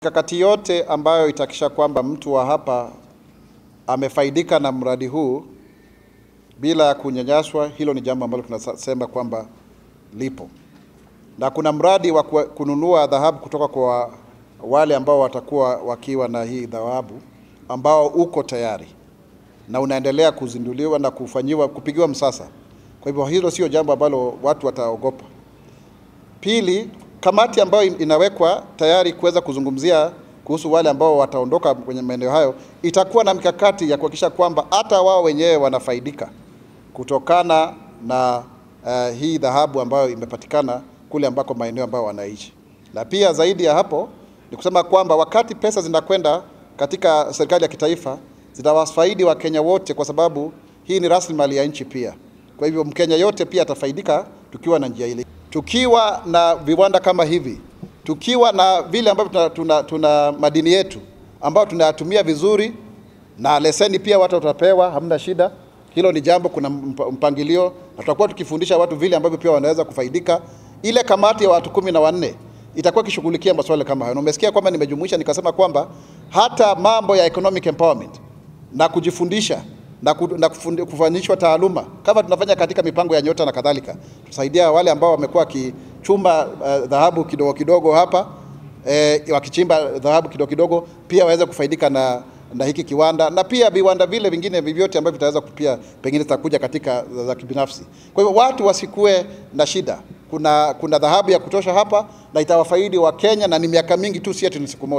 Mikakati yote ambayo itakisha kwamba mtu wa hapa amefaidika na mradi huu bila kunyanyaswa, hilo ni jambo ambalo tunasema kwamba lipo. Na kuna mradi wa kununua dhahabu kutoka kwa wale ambao watakuwa wakiwa na hii dhahabu ambao uko tayari na unaendelea kuzinduliwa na kupigiwa msasa. Kwa hivyo hilo sio jambo ambalo watu wataogopa. Pili, kamati ambayo inawekwa tayari kuweza kuzungumzia kuhusu wale ambao wataondoka kwenye maeneo hayo itakuwa na mikakati ya kuhakikisha kwamba hata wao wenyewe wanafaidika kutokana na hii dhahabu ambayo imepatikana kule ambako maeneo ambayo wanaishi. Na pia zaidi ya hapo ni kusema kwamba wakati pesa zinakwenda katika serikali ya kitaifa zitawafaidi wa Kenya wote, kwa sababu hii ni rasilimali ya nchi pia. Kwa hivyo Mkenya yote pia atafaidika tukiwa na njia ile. Tukiwa na viwanda kama hivi, tukiwa na vile ambavyo tuna madini yetu ambao tunayatumia vizuri na leseni pia watu watapewa, hamna shida. Hilo ni jambo, kuna mpangilio na tutakuwa tukifundisha watu vile ambavyo pia wanaweza kufaidika. Ile kamati ya watu 14 itakuwa kishughulikia masuala kama hayo. Na umesikia kwamba nimejumuisha nikasema kwamba hata mambo ya economic empowerment na kujifundisha na kufanyishwa taaluma kama tunafanya katika mipango ya Nyota na kadhalika, tusaidia wale ambao wamekuwa kichumba dhahabu kidogo kidogo hapa, wakichimba dhahabu kidogo kidogo pia waweze kufaidika na hiki kiwanda, na pia viwanda vile vingine vivyote ambavyo vitaweza pia pengine zitakuja katika za kibinafsi. Kwa hivyo watu wasikue na shida. Kuna dhahabu ya kutosha hapa na itawafaidi wa Kenya, na ni miaka mingi tu, si ati ni siku moja.